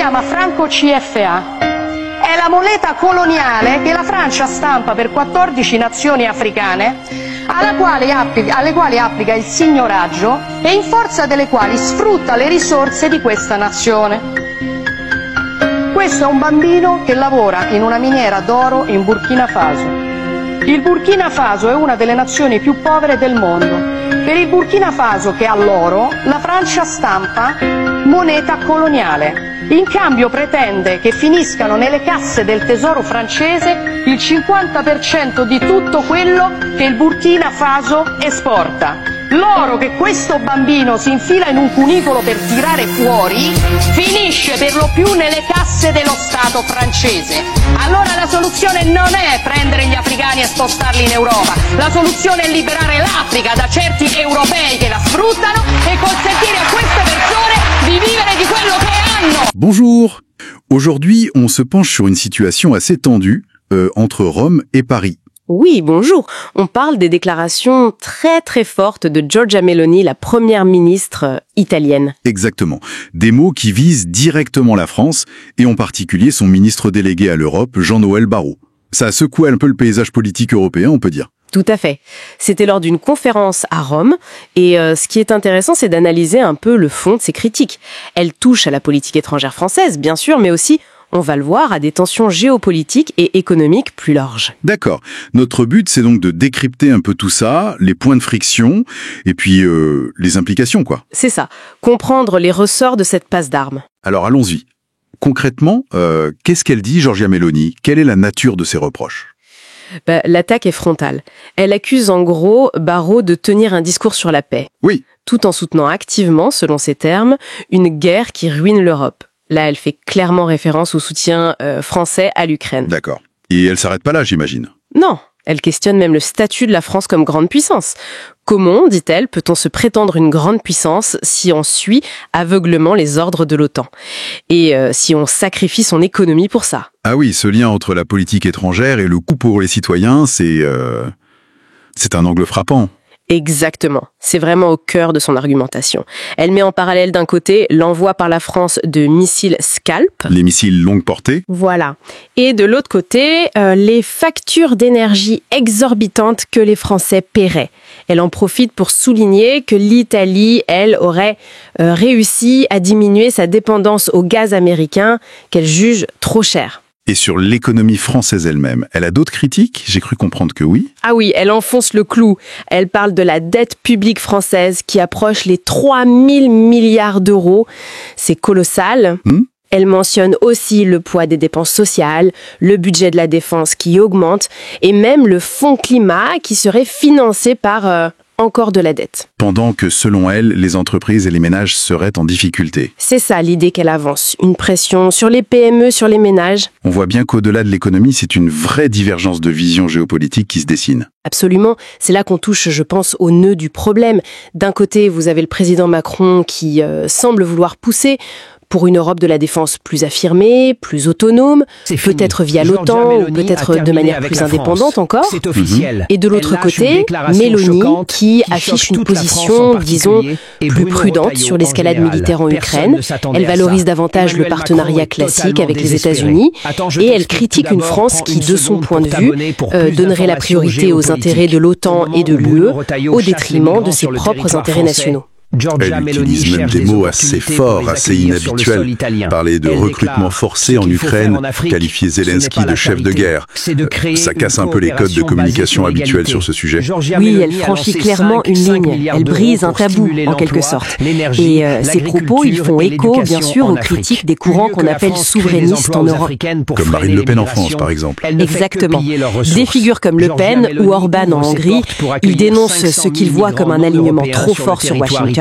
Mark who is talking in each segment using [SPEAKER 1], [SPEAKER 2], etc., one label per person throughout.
[SPEAKER 1] chiama franco CFA. È la moneta coloniale che la Francia stampa per 14 nazioni africane alle quali applica il signoraggio e in forza delle quali sfrutta le risorse di questa nazione. Questo è un bambino che lavora in una miniera d'oro in Burkina Faso. Il Burkina Faso è una delle nazioni più povere del mondo. Per il Burkina Faso, che ha l'oro, la Francia stampa moneta coloniale. In cambio pretende che finiscano nelle casse del tesoro francese il 50% di tutto quello che il Burkina Faso esporta. L'oro che questo bambino si infila in un cunicolo per tirare fuori finisce per lo più nelle casse dello Stato francese. Allora la soluzione non è prendere gli africani e spostarli in Europa, la soluzione è liberare l'Africa da certi europei che la sfruttano e consentire a queste persone di vivere di quello che hanno.
[SPEAKER 2] Bonjour. Aujourd'hui, on se penche sur une situation assez tendue entre Rome et Paris.
[SPEAKER 3] Oui, bonjour. On parle des déclarations très très fortes de Giorgia Meloni, la première ministre italienne.
[SPEAKER 2] Exactement. Des mots qui visent directement la France, et en particulier son ministre délégué à l'Europe, Jean-Noël Barrot. Ça a secoué un peu le paysage politique européen, on peut dire.
[SPEAKER 3] Tout à fait. C'était lors d'une conférence à Rome, et ce qui est intéressant, c'est d'analyser un peu le fond de ces critiques. Elles touchent à la politique étrangère française, bien sûr, mais aussi, on va le voir, à des tensions géopolitiques et économiques plus larges.
[SPEAKER 2] D'accord. Notre but, c'est donc de décrypter un peu tout ça, les points de friction, et puis les implications, quoi.
[SPEAKER 3] C'est ça. Comprendre les ressorts de cette passe d'armes.
[SPEAKER 2] Alors allons-y. Concrètement, qu'est-ce qu'elle dit, Giorgia Meloni? Quelle est la nature de ses reproches?
[SPEAKER 3] L'attaque est frontale. Elle accuse en gros Barrot de tenir un discours sur la paix.
[SPEAKER 2] Oui.
[SPEAKER 3] Tout en soutenant activement, selon ses termes, une guerre qui ruine l'Europe. Là, elle fait clairement référence au soutien français à l'Ukraine.
[SPEAKER 2] D'accord. Et elle s'arrête pas là, j'imagine?
[SPEAKER 3] Non, elle questionne même le statut de la France comme grande puissance. Comment, dit-elle, peut-on se prétendre une grande puissance si on suit aveuglement les ordres de l'OTAN? Et si on sacrifie son économie pour ça?
[SPEAKER 2] Ah oui, ce lien entre la politique étrangère et le coût pour les citoyens, c'est un angle frappant.
[SPEAKER 3] Exactement. C'est vraiment au cœur de son argumentation. Elle met en parallèle d'un côté l'envoi par la France de missiles Scalp.
[SPEAKER 2] Les missiles longue portée.
[SPEAKER 3] Voilà. Et de l'autre côté, les factures d'énergie exorbitantes que les Français paieraient. Elle en profite pour souligner que l'Italie, elle, aurait réussi à diminuer sa dépendance au gaz américain qu'elle juge trop cher.
[SPEAKER 2] Et sur l'économie française elle-même, elle a d'autres critiques? J'ai cru comprendre que oui.
[SPEAKER 3] Ah oui, elle enfonce le clou. Elle parle de la dette publique française qui approche les 3 000 milliards d'euros. C'est colossal. Elle mentionne aussi le poids des dépenses sociales, le budget de la défense qui augmente et même le fonds climat qui serait financé par encore de la dette.
[SPEAKER 2] Pendant que, selon elle, les entreprises et les ménages seraient en difficulté.
[SPEAKER 3] C'est ça l'idée qu'elle avance. Une pression sur les PME, sur les ménages.
[SPEAKER 2] On voit bien qu'au-delà de l'économie, c'est une vraie divergence de vision géopolitique qui se dessine.
[SPEAKER 3] Absolument. C'est là qu'on touche, je pense, au nœud du problème. D'un côté, vous avez le président Macron qui semble vouloir pousser pour une Europe de la défense plus affirmée, plus autonome, peut-être via l'OTAN ou peut-être de manière plus indépendante encore.
[SPEAKER 4] C'est officiel.
[SPEAKER 3] Et de l'autre côté, Meloni qui affiche une position, disons, plus prudente sur l'escalade militaire en Ukraine. Elle valorise davantage le partenariat classique avec les États-Unis et elle critique une France qui, de son point de vue, donnerait la priorité aux intérêts de l'OTAN et de l'UE au détriment de ses propres intérêts nationaux.
[SPEAKER 2] Elle utilise même des mots assez forts, assez inhabituels. Parler de recrutement forcé en Ukraine, qualifier Zelensky de chef de guerre. Ça casse un peu les codes de communication habituels sur ce sujet.
[SPEAKER 3] Oui, elle franchit clairement une ligne. Elle brise un tabou, en quelque sorte. Et ces propos, ils font écho, bien sûr, aux critiques des courants qu'on appelle souverainistes en Europe.
[SPEAKER 2] Comme Marine Le Pen en France, par exemple.
[SPEAKER 3] Exactement. Des figures comme Le Pen ou Orban en Hongrie, ils dénoncent ce qu'ils voient comme un alignement trop fort sur Washington.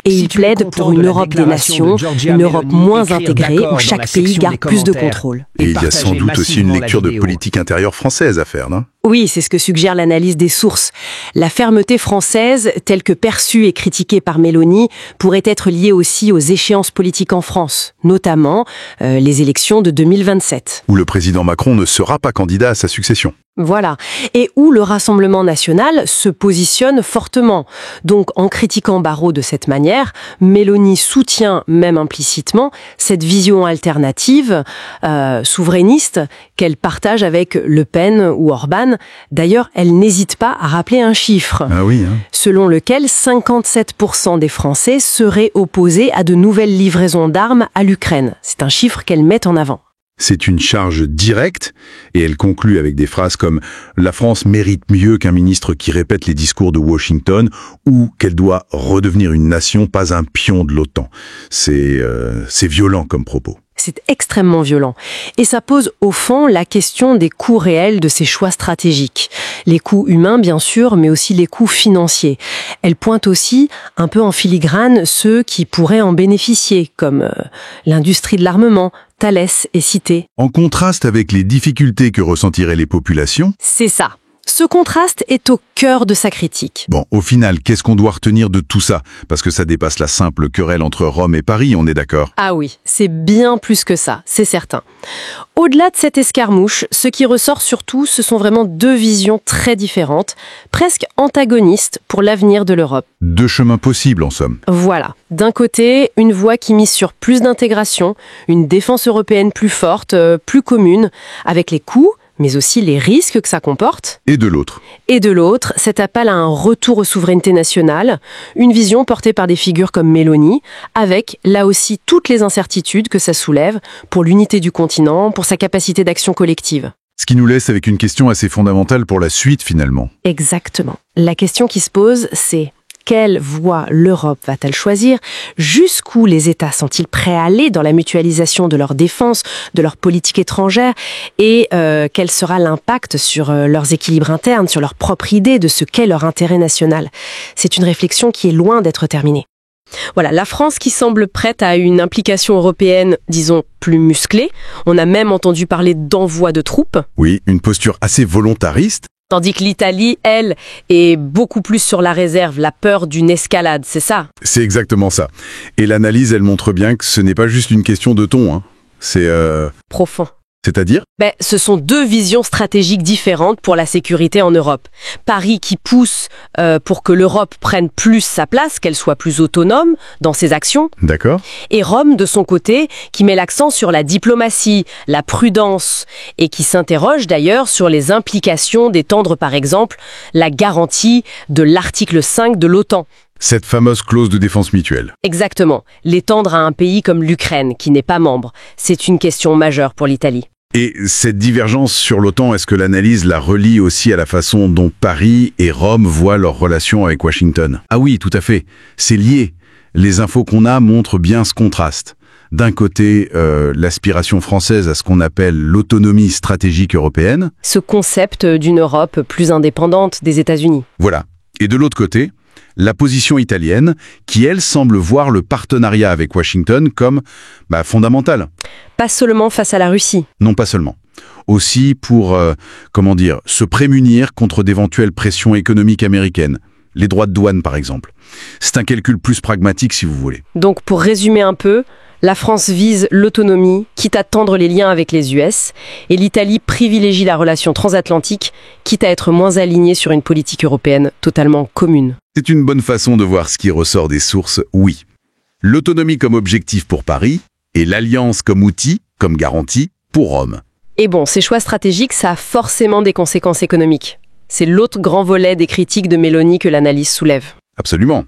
[SPEAKER 3] Et il plaide pour une Europe des nations, une Europe moins intégrée où chaque pays garde plus de contrôle.
[SPEAKER 2] Et il y a sans doute aussi une lecture de politique intérieure française à faire, non?
[SPEAKER 3] Oui, c'est ce que suggère l'analyse des sources. La fermeté française, telle que perçue et critiquée par Meloni, pourrait être liée aussi aux échéances politiques en France, notamment les élections de 2027.
[SPEAKER 2] Où le président Macron ne sera pas candidat à sa succession.
[SPEAKER 3] Voilà. Et où le Rassemblement national se positionne fortement. Donc, en critiquant Barrot de cette manière, manière, Mélanie soutient, même implicitement, cette vision alternative, souverainiste, qu'elle partage avec Le Pen ou Orban. D'ailleurs, elle n'hésite pas à rappeler un chiffre, selon lequel 57% des Français seraient opposés à de nouvelles livraisons d'armes à l'Ukraine. C'est un chiffre qu'elle met en avant.
[SPEAKER 2] C'est une charge directe, et elle conclut avec des phrases comme « La France mérite mieux qu'un ministre qui répète les discours de Washington » ou qu'elle doit redevenir une nation, pas un pion de l'OTAN. C'est violent comme propos.
[SPEAKER 3] C'est extrêmement violent. Et ça pose au fond la question des coûts réels de ces choix stratégiques. Les coûts humains, bien sûr, mais aussi les coûts financiers. Elle pointe aussi, un peu en filigrane, ceux qui pourraient en bénéficier, comme l'industrie de l'armement, Thales est cité.
[SPEAKER 2] En contraste avec les difficultés que ressentiraient les populations.
[SPEAKER 3] C'est ça. Ce contraste est au cœur de sa critique.
[SPEAKER 2] Bon, au final, qu'est-ce qu'on doit retenir de tout ça? Parce que ça dépasse la simple querelle entre Rome et Paris, on est d'accord?
[SPEAKER 3] Ah oui, c'est bien plus que ça, c'est certain. Au-delà de cette escarmouche, ce qui ressort surtout, ce sont vraiment deux visions très différentes, presque antagonistes pour l'avenir de l'Europe.
[SPEAKER 2] Deux chemins possibles, en somme.
[SPEAKER 3] Voilà. D'un côté, une voie qui mise sur plus d'intégration, une défense européenne plus forte, plus commune, avec les coûts, mais aussi les risques que ça comporte.
[SPEAKER 2] Et de l'autre.
[SPEAKER 3] Et de l'autre, cet appel à un retour aux souverainetés nationales, une vision portée par des figures comme Mélanie, avec, là aussi, toutes les incertitudes que ça soulève pour l'unité du continent, pour sa capacité d'action collective.
[SPEAKER 2] Ce qui nous laisse avec une question assez fondamentale pour la suite, finalement.
[SPEAKER 3] Exactement. La question qui se pose, c'est: quelle voie l'Europe va-t-elle choisir? Jusqu'où les États sont-ils prêts à aller dans la mutualisation de leur défense, de leur politique étrangère? Et quel sera l'impact sur leurs équilibres internes, sur leur propre idée de ce qu'est leur intérêt national? C'est une réflexion qui est loin d'être terminée. Voilà, la France qui semble prête à une implication européenne, disons, plus musclée. On a même entendu parler d'envoi de troupes.
[SPEAKER 2] Oui, une posture assez volontariste.
[SPEAKER 3] Tandis que l'Italie, elle, est beaucoup plus sur la réserve, la peur d'une escalade, c'est ça?
[SPEAKER 2] C'est exactement ça. Et l'analyse, elle montre bien que ce n'est pas juste une question de ton, hein. C'est...
[SPEAKER 3] profond.
[SPEAKER 2] C'est-à-dire?
[SPEAKER 3] Ce sont deux visions stratégiques différentes pour la sécurité en Europe. Paris qui pousse pour que l'Europe prenne plus sa place, qu'elle soit plus autonome dans ses actions.
[SPEAKER 2] D'accord.
[SPEAKER 3] Et Rome, de son côté, qui met l'accent sur la diplomatie, la prudence, et qui s'interroge d'ailleurs sur les implications d'étendre, par exemple, la garantie de l'article 5 de l'OTAN.
[SPEAKER 2] Cette fameuse clause de défense mutuelle.
[SPEAKER 3] Exactement. L'étendre à un pays comme l'Ukraine, qui n'est pas membre, c'est une question majeure pour l'Italie.
[SPEAKER 2] Et cette divergence sur l'OTAN, est-ce que l'analyse la relie aussi à la façon dont Paris et Rome voient leur relation avec Washington? Ah oui, tout à fait. C'est lié. Les infos qu'on a montrent bien ce contraste. D'un côté, l'aspiration française à ce qu'on appelle l'autonomie stratégique européenne.
[SPEAKER 3] Ce concept d'une Europe plus indépendante des États-Unis.
[SPEAKER 2] Voilà. Et de l'autre côté, la position italienne, qui, elle, semble voir le partenariat avec Washington comme fondamental.
[SPEAKER 3] Pas seulement face à la Russie.
[SPEAKER 2] Non, pas seulement. Aussi pour, se prémunir contre d'éventuelles pressions économiques américaines. Les droits de douane, par exemple. C'est un calcul plus pragmatique, si vous voulez.
[SPEAKER 3] Donc, pour résumer un peu, la France vise l'autonomie, quitte à tendre les liens avec les US, et l'Italie privilégie la relation transatlantique, quitte à être moins alignée sur une politique européenne totalement commune.
[SPEAKER 2] C'est une bonne façon de voir ce qui ressort des sources, oui. L'autonomie comme objectif pour Paris, et l'alliance comme outil, comme garantie, pour Rome.
[SPEAKER 3] Et bon, ces choix stratégiques, ça a forcément des conséquences économiques. C'est l'autre grand volet des critiques de Mélanie que l'analyse soulève.
[SPEAKER 2] Absolument.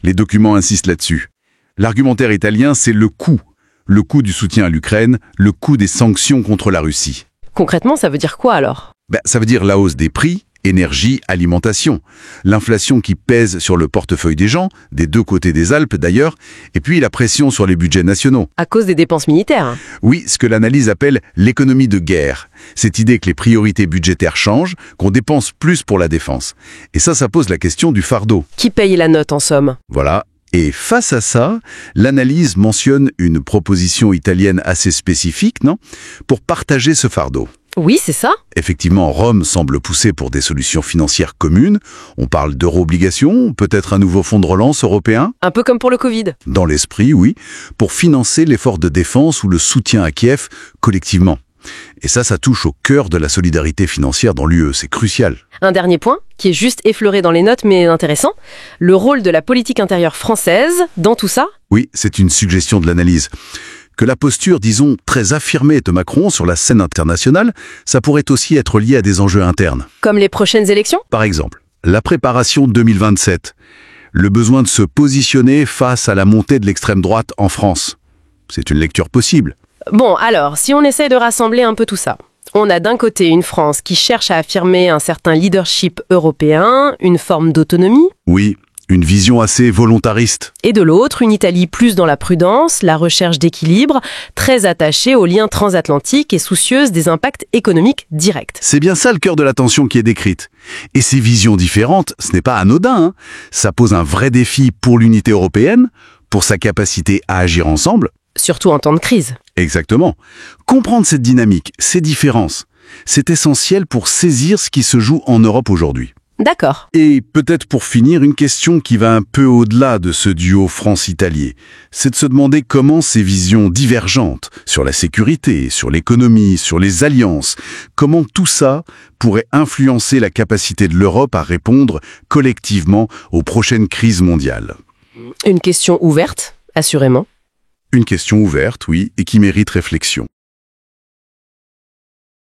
[SPEAKER 2] Les documents insistent là-dessus. L'argumentaire italien, c'est le coût. Le coût du soutien à l'Ukraine, le coût des sanctions contre la Russie.
[SPEAKER 3] Concrètement, ça veut dire quoi alors?
[SPEAKER 2] Ça veut dire la hausse des prix, énergie, alimentation. L'inflation qui pèse sur le portefeuille des gens, des deux côtés des Alpes d'ailleurs, et puis la pression sur les budgets nationaux.
[SPEAKER 3] À cause des dépenses militaires.
[SPEAKER 2] Oui, ce que l'analyse appelle l'économie de guerre. Cette idée que les priorités budgétaires changent, qu'on dépense plus pour la défense. Et ça pose la question du fardeau.
[SPEAKER 3] Qui paye la note en somme?
[SPEAKER 2] Voilà. Et face à ça, l'analyse mentionne une proposition italienne assez spécifique, non? Pour partager ce fardeau.
[SPEAKER 3] Oui, c'est ça.
[SPEAKER 2] Effectivement, Rome semble pousser pour des solutions financières communes. On parle d'euro-obligations, peut-être un nouveau fonds de relance européen.
[SPEAKER 3] Un peu comme pour le Covid.
[SPEAKER 2] Dans l'esprit, oui, pour financer l'effort de défense ou le soutien à Kiev collectivement. Et ça touche au cœur de la solidarité financière dans l'UE, c'est crucial.
[SPEAKER 3] Un dernier point, qui est juste effleuré dans les notes mais intéressant, le rôle de la politique intérieure française dans tout ça.
[SPEAKER 2] Oui, c'est une suggestion de l'analyse. Que la posture, disons, très affirmée de Macron sur la scène internationale, ça pourrait aussi être lié à des enjeux internes.
[SPEAKER 3] Comme les prochaines élections ?
[SPEAKER 2] Par exemple, la préparation 2027, le besoin de se positionner face à la montée de l'extrême droite en France. C'est une lecture possible.
[SPEAKER 3] Bon, alors, si on essaie de rassembler un peu tout ça, on a d'un côté une France qui cherche à affirmer un certain leadership européen, une forme d'autonomie.
[SPEAKER 2] Oui, une vision assez volontariste.
[SPEAKER 3] Et de l'autre, une Italie plus dans la prudence, la recherche d'équilibre, très attachée aux liens transatlantiques et soucieuse des impacts économiques directs.
[SPEAKER 2] C'est bien ça le cœur de la tension qui est décrite. Et ces visions différentes, ce n'est pas anodin, hein. Ça pose un vrai défi pour l'unité européenne, pour sa capacité à agir ensemble.
[SPEAKER 3] Surtout en temps de crise.
[SPEAKER 2] Exactement. Comprendre cette dynamique, ces différences, c'est essentiel pour saisir ce qui se joue en Europe aujourd'hui.
[SPEAKER 3] D'accord.
[SPEAKER 2] Et peut-être pour finir, une question qui va un peu au-delà de ce duo France-Italie, c'est de se demander comment ces visions divergentes sur la sécurité, sur l'économie, sur les alliances, comment tout ça pourrait influencer la capacité de l'Europe à répondre collectivement aux prochaines crises mondiales.
[SPEAKER 3] Une question ouverte, assurément.
[SPEAKER 2] Une question ouverte, oui, et qui mérite réflexion.